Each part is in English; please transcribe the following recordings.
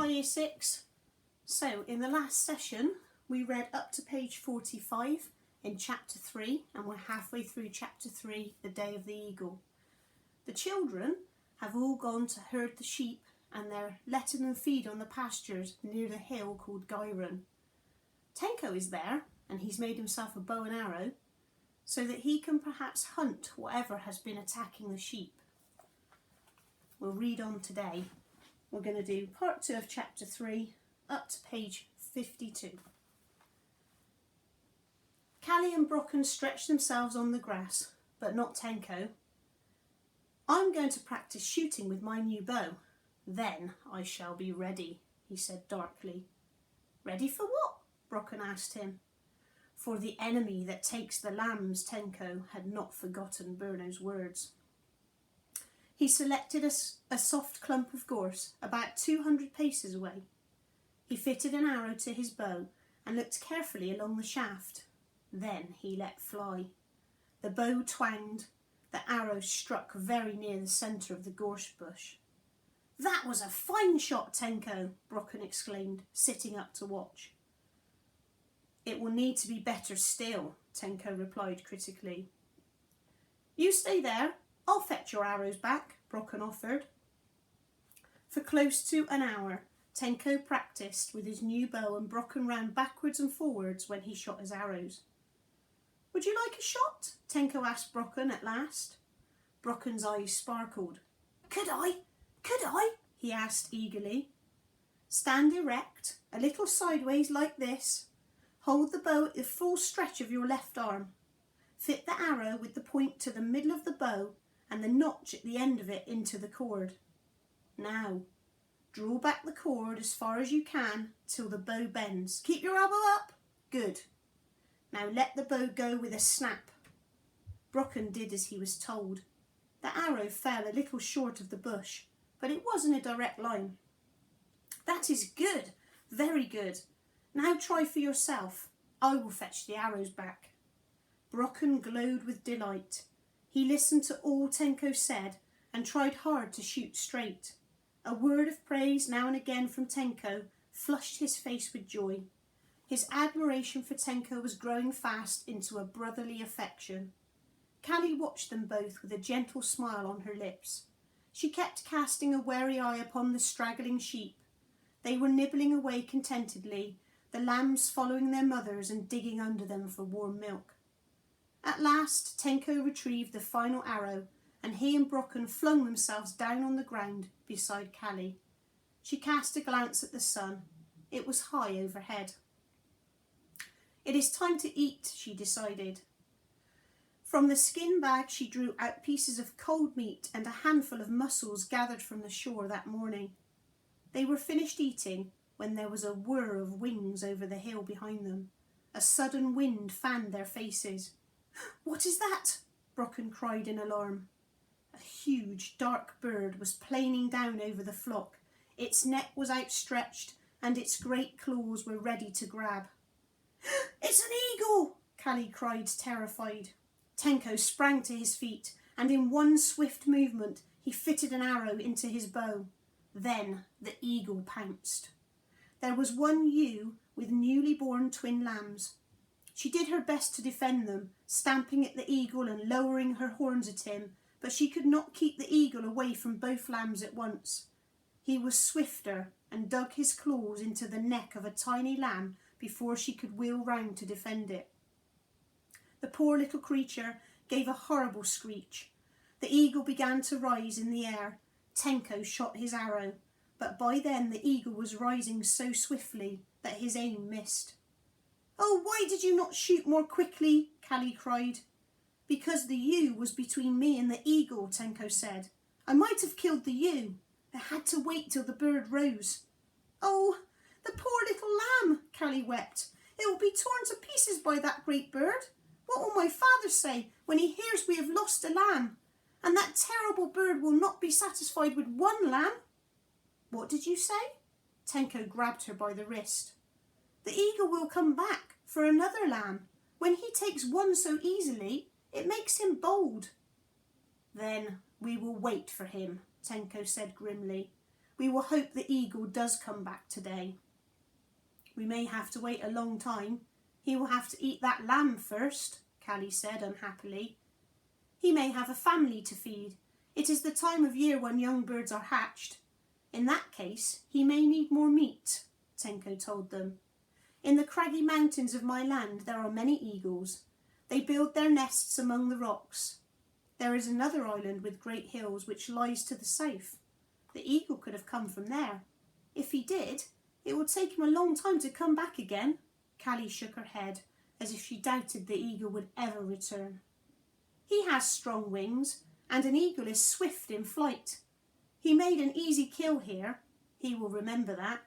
Hi Year 6. So in the last session we read up to page 45 in chapter 3 and we're halfway through chapter 3, the Day of the Eagle. The children have all gone to herd the sheep and they're letting them feed on the pastures near the hill called Gyron. Tenko is there and he's made himself a bow and arrow so that he can perhaps hunt whatever has been attacking the sheep. We'll read on today. We're going to do part 2 of chapter 3 up to page 52. Callie and Brocken stretched themselves on the grass, but not Tenko. I'm going to practice shooting with my new bow. Then I shall be ready, he said darkly. Ready for what? Brocken asked him. For the enemy that takes the lambs. Tenko had not forgotten Bruno's words. He selected a soft clump of gorse about 200 paces away. He fitted an arrow to his bow and looked carefully along the shaft. Then he let fly. The bow twanged. The arrow struck very near the centre of the gorse bush. That was a fine shot, Tenko, Brocken exclaimed, sitting up to watch. It will need to be better still, Tenko replied critically. You stay there. I'll fetch your arrows back, Brocken offered. For close to an hour, Tenko practised with his new bow and Brocken ran backwards and forwards when he shot his arrows. Would you like a shot? Tenko asked Brocken at last. Brocken's eyes sparkled. Could I? He asked eagerly. Stand erect, a little sideways like this. Hold the bow at the full stretch of your left arm. Fit the arrow with the point to the middle of the bow and the notch at the end of it into the cord. Now, draw back the cord as far as you can till the bow bends. Keep your elbow up. Good. Now let the bow go with a snap. Brocken did as he was told. The arrow fell a little short of the bush, but it was in a direct line. That is good, very good. Now try for yourself. I will fetch the arrows back. Brocken glowed with delight. He listened to all Tenko said and tried hard to shoot straight. A word of praise now and again from Tenko flushed his face with joy. His admiration for Tenko was growing fast into a brotherly affection. Callie watched them both with a gentle smile on her lips. She kept casting a wary eye upon the straggling sheep. They were nibbling away contentedly, the lambs following their mothers and digging under them for warm milk. At last, Tenko retrieved the final arrow, and he and Brocken flung themselves down on the ground beside Callie. She cast a glance at the sun. It was high overhead. It is time to eat, she decided. From the skin bag she drew out pieces of cold meat and a handful of mussels gathered from the shore that morning. They were finished eating when there was a whir of wings over the hill behind them. A sudden wind fanned their faces. What is that? Brocken cried in alarm. A huge dark bird was planing down over the flock. Its neck was outstretched and its great claws were ready to grab. It's an eagle! Callie cried, terrified. Tenko sprang to his feet and in one swift movement he fitted an arrow into his bow. Then the eagle pounced. There was one ewe with newly born twin lambs. She did her best to defend them, stamping at the eagle and lowering her horns at him, but she could not keep the eagle away from both lambs at once. He was swifter and dug his claws into the neck of a tiny lamb before she could wheel round to defend it. The poor little creature gave a horrible screech. The eagle began to rise in the air. Tenko shot his arrow, but by then the eagle was rising so swiftly that his aim missed. Oh, why did you not shoot more quickly? Callie cried. Because the ewe was between me and the eagle, Tenko said. I might have killed the ewe. I had to wait till the bird rose. Oh, the poor little lamb, Callie wept. It will be torn to pieces by that great bird. What will my father say when he hears we have lost a lamb? And that terrible bird will not be satisfied with one lamb. What did you say? Tenko grabbed her by the wrist. The eagle will come back for another lamb. When he takes one so easily, it makes him bold. Then we will wait for him, Tenko said grimly. We will hope the eagle does come back today. We may have to wait a long time. He will have to eat that lamb first, Callie said unhappily. He may have a family to feed. It is the time of year when young birds are hatched. In that case, he may need more meat, Tenko told them. In the craggy mountains of my land there are many eagles. They build their nests among the rocks. There is another island with great hills which lies to the south. The eagle could have come from there. If he did, it would take him a long time to come back again. Callie shook her head, as if she doubted the eagle would ever return. He has strong wings, and an eagle is swift in flight. He made an easy kill here. He will remember that.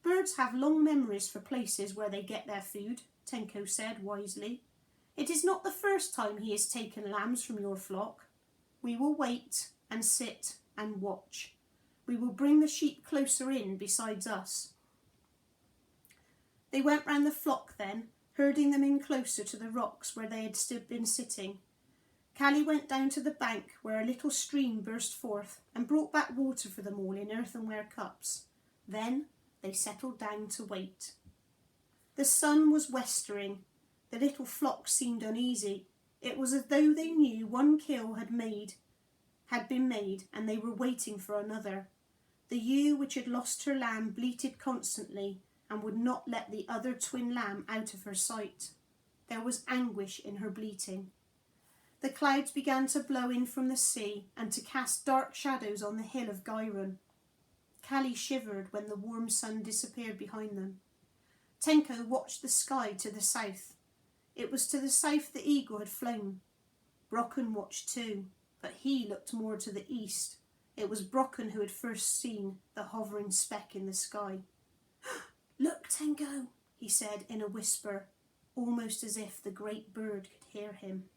Birds have long memories for places where they get their food, Tenko said wisely. It is not the first time he has taken lambs from your flock. We will wait and sit and watch. We will bring the sheep closer in besides us. They went round the flock then, herding them in closer to the rocks where they had been sitting. Callie went down to the bank where a little stream burst forth and brought back water for them all in earthenware cups. Then they settled down to wait. The sun was westering. The little flock seemed uneasy. It was as though they knew one kill had been made, and they were waiting for another. The ewe which had lost her lamb bleated constantly and would not let the other twin lamb out of her sight. There was anguish in her bleating. The clouds began to blow in from the sea and to cast dark shadows on the hill of Gyron. Callie shivered when the warm sun disappeared behind them. Tenko watched the sky to the south. It was to the south the eagle had flown. Brocken watched too, but he looked more to the east. It was Brocken who had first seen the hovering speck in the sky. "Look, Tenko," he said in a whisper, almost as if the great bird could hear him.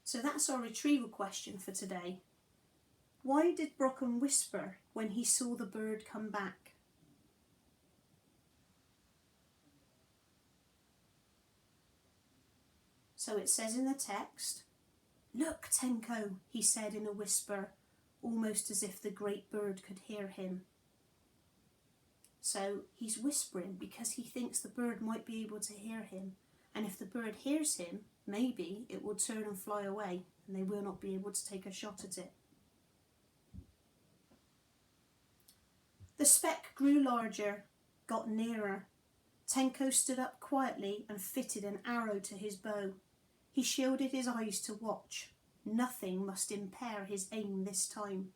So that's our retrieval question for today. Why did Brocken whisper when he saw the bird come back? So it says in the text, "Look, Tenko," he said in a whisper, almost as if the great bird could hear him. So he's whispering because he thinks the bird might be able to hear him, and if the bird hears him, maybe it will turn and fly away, and they will not be able to take a shot at it. The speck grew larger, got nearer. Tenko stood up quietly and fitted an arrow to his bow. He shielded his eyes to watch. Nothing must impair his aim this time.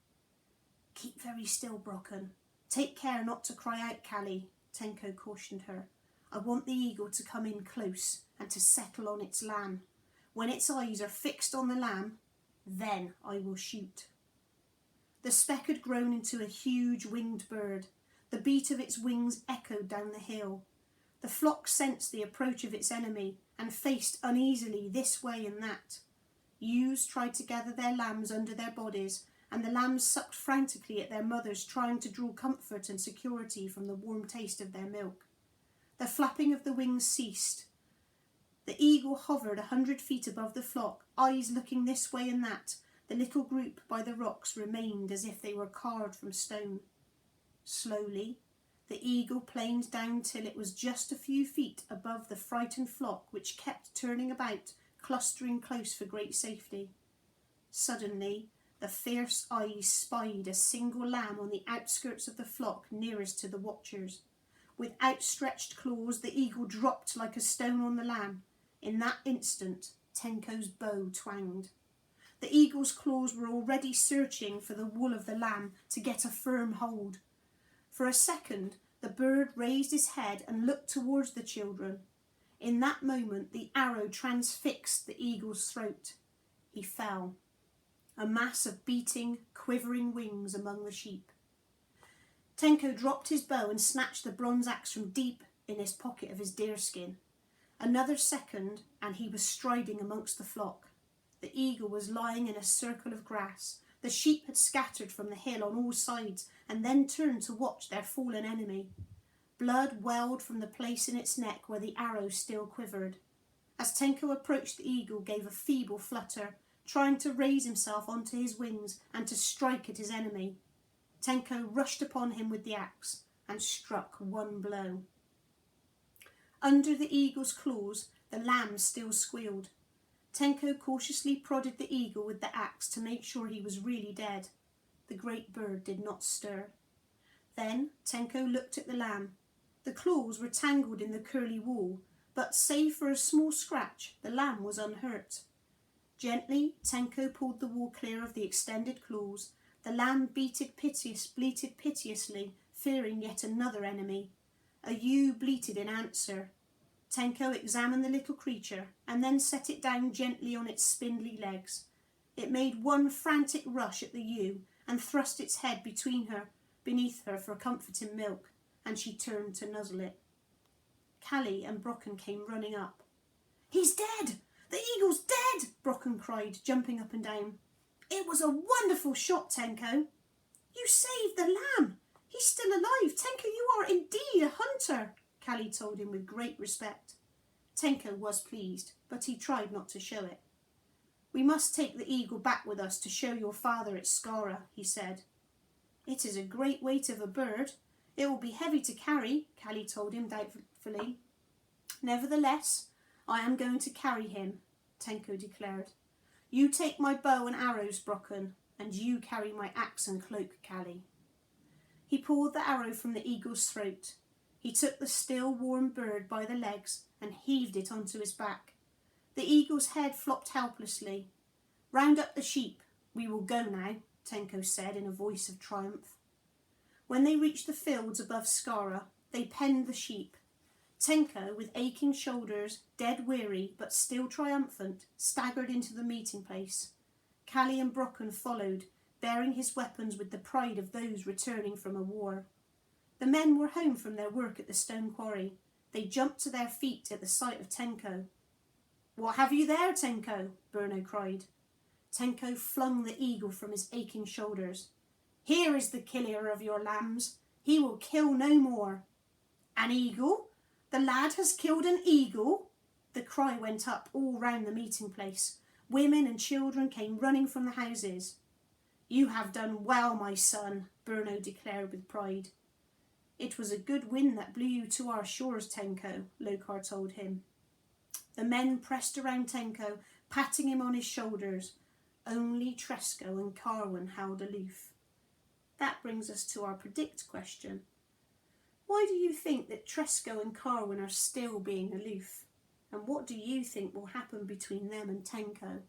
"Keep very still, Brocken. Take care not to cry out, Callie," Tenko cautioned her. "I want the eagle to come in close and to settle on its lamb. When its eyes are fixed on the lamb, then I will shoot." The speck had grown into a huge winged bird. The beat of its wings echoed down the hill. The flock sensed the approach of its enemy and faced uneasily this way and that. Ewes tried to gather their lambs under their bodies, and the lambs sucked frantically at their mothers, trying to draw comfort and security from the warm taste of their milk. The flapping of the wings ceased. The eagle hovered 100 feet above the flock, eyes looking this way and that. The little group by the rocks remained as if they were carved from stone. Slowly, the eagle planed down till it was just a few feet above the frightened flock, which kept turning about, clustering close for great safety. Suddenly, the fierce eyes spied a single lamb on the outskirts of the flock nearest to the watchers. With outstretched claws, the eagle dropped like a stone on the lamb. In that instant, Tenko's bow twanged. The eagle's claws were already searching for the wool of the lamb to get a firm hold. For a second, the bird raised his head and looked towards the children. In that moment, the arrow transfixed the eagle's throat. He fell, a mass of beating, quivering wings among the sheep. Tenko dropped his bow and snatched the bronze axe from deep in his pocket of his deerskin. Another second, and he was striding amongst the flock. The eagle was lying in a circle of grass. The sheep had scattered from the hill on all sides and then turned to watch their fallen enemy. Blood welled from the place in its neck where the arrow still quivered. As Tenko approached, the eagle gave a feeble flutter. trying to raise himself onto his wings and to strike at his enemy. Tenko rushed upon him with the axe and struck one blow. Under the eagle's claws, the lamb still squealed. Tenko cautiously prodded the eagle with the axe to make sure he was really dead. The great bird did not stir. Then Tenko looked at the lamb. The claws were tangled in the curly wool, but save for a small scratch, the lamb was unhurt. Gently, Tenko pulled the wool clear of the extended claws. The lamb bleated piteously, fearing yet another enemy. A ewe bleated in answer. Tenko examined the little creature and then set it down gently on its spindly legs. It made one frantic rush at the ewe and thrust its head beneath her for comforting milk, and she turned to nuzzle it. Callie and Brocken came running up. "He's dead! The eagle's dead!" Brocken cried, jumping up and down. "It was a wonderful shot, Tenko." "You saved the lamb! He's still alive! Tenko, you are indeed a hunter!" Callie told him with great respect. Tenko was pleased, but he tried not to show it. "We must take the eagle back with us to show your father its Skara," he said. "It is a great weight of a bird. It will be heavy to carry," Callie told him doubtfully. "Nevertheless, I am going to carry him," Tenko declared. "You take my bow and arrows, Brocken, and you carry my axe and cloak, Callie." He pulled the arrow from the eagle's throat. He took the still warm bird by the legs and heaved it onto his back. The eagle's head flopped helplessly. "Round up the sheep. We will go now," Tenko said in a voice of triumph. When they reached the fields above Skara, they penned the sheep. Tenko, with aching shoulders, dead weary but still triumphant, staggered into the meeting place. Callie and Brocken followed, bearing his weapons with the pride of those returning from a war. The men were home from their work at the stone quarry. They jumped to their feet at the sight of Tenko. "What have you there, Tenko?" Bruno cried. Tenko flung the eagle from his aching shoulders. "Here is the killer of your lambs. He will kill no more." "An eagle? The lad has killed an eagle?" The cry went up all round the meeting place. Women and children came running from the houses. "You have done well, my son," Bruno declared with pride. "It was a good wind that blew you to our shores, Tenko," Lokar told him. The men pressed around Tenko, patting him on his shoulders. Only Tresco and Carwin held aloof. That brings us to our predict question. Why do you think that Tresco and Carwin are still being aloof? And what do you think will happen between them and Tenko?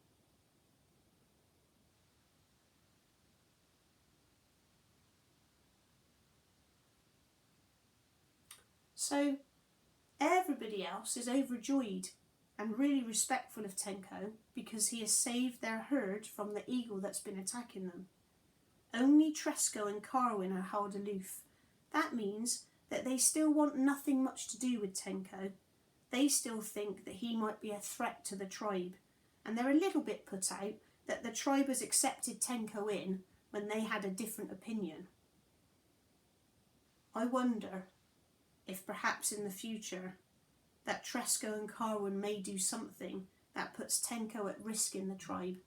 So, everybody else is overjoyed and really respectful of Tenko because he has saved their herd from the eagle that's been attacking them. Only Tresco and Carwin are held aloof. That means that they still want nothing much to do with Tenko. They still think that he might be a threat to the tribe, and they're a little bit put out that the tribe has accepted Tenko in when they had a different opinion. I wonder if perhaps in the future that Tresco and Carwin may do something that puts Tenko at risk in the tribe,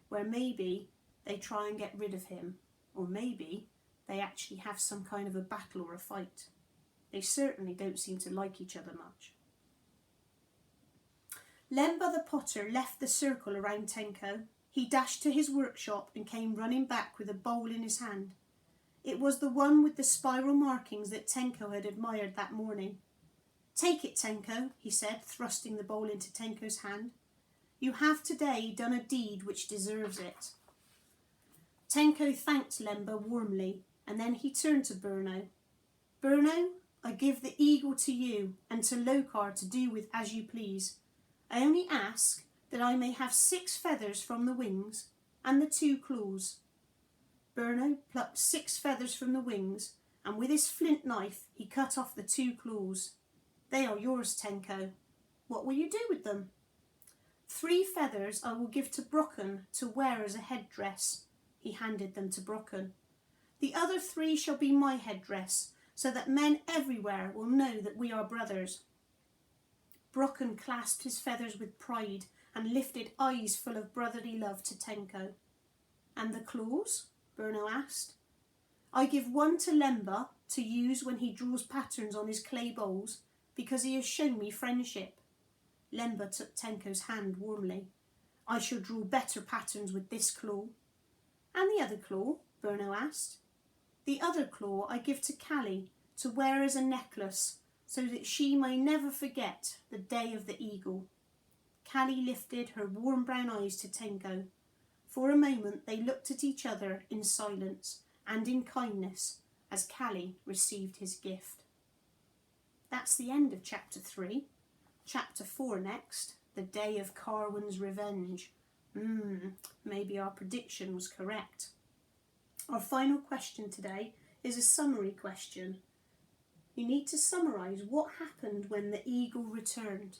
where maybe they try and get rid of him, or maybe they actually have some kind of a battle or a fight. They certainly don't seem to like each other much. Lemba the potter left the circle around Tenko. He dashed to his workshop and came running back with a bowl in his hand. It was the one with the spiral markings that Tenko had admired that morning. "Take it, Tenko," he said, thrusting the bowl into Tenko's hand. "You have today done a deed which deserves it." Tenko thanked Lemba warmly, and then he turned to Bruno. "Bruno, I give the eagle to you and to Lokar to do with as you please. I only ask that I may have 6 feathers from the wings and the 2 claws." Bruno plucked 6 feathers from the wings, and with his flint knife he cut off the 2 claws. "They are yours, Tenko. What will you do with them?" 3 feathers I will give to Brocken to wear as a headdress." He handed them to Brocken. "The other 3 shall be my headdress, so that men everywhere will know that we are brothers." Brocken clasped his feathers with pride and lifted eyes full of brotherly love to Tenko. "And the claws?" Bruno asked. "I give one to Lemba to use when he draws patterns on his clay bowls, because he has shown me friendship." Lemba took Tenko's hand warmly. "I shall draw better patterns with this claw." "And the other claw?" Bruno asked. "The other claw I give to Callie to wear as a necklace, so that she may never forget the day of the eagle." Callie lifted her warm brown eyes to Tenko. For a moment they looked at each other in silence and in kindness as Callie received his gift. That's the end of chapter 3. Chapter 4 next, the day of Carwin's revenge. Maybe our prediction was correct. Our final question today is a summary question. You need to summarise what happened when the eagle returned.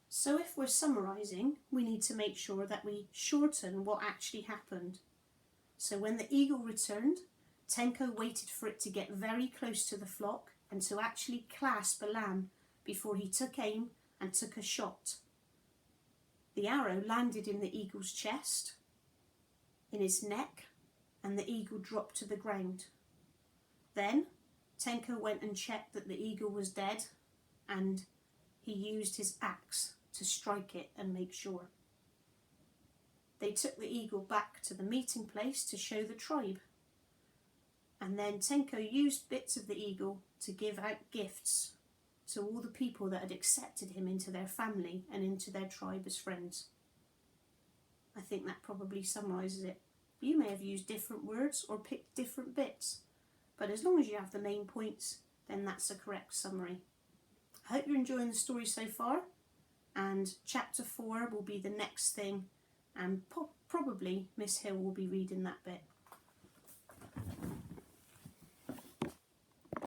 So if we're summarising, we need to make sure that we shorten what actually happened. So when the eagle returned, Tenko waited for it to get very close to the flock and to actually clasp a lamb before he took aim and took a shot. The arrow landed in the eagle's chest, in his neck, and the eagle dropped to the ground. Then Tenko went and checked that the eagle was dead, and he used his axe to strike it and make sure. They took the eagle back to the meeting place to show the tribe. And then Tenko used bits of the eagle to give out gifts to all the people that had accepted him into their family and into their tribe as friends. I think that probably summarises it. You may have used different words or picked different bits, but as long as you have the main points, then that's a correct summary. I hope you're enjoying the story so far, and chapter 4 will be the next thing, and probably Miss Hill will be reading that bit.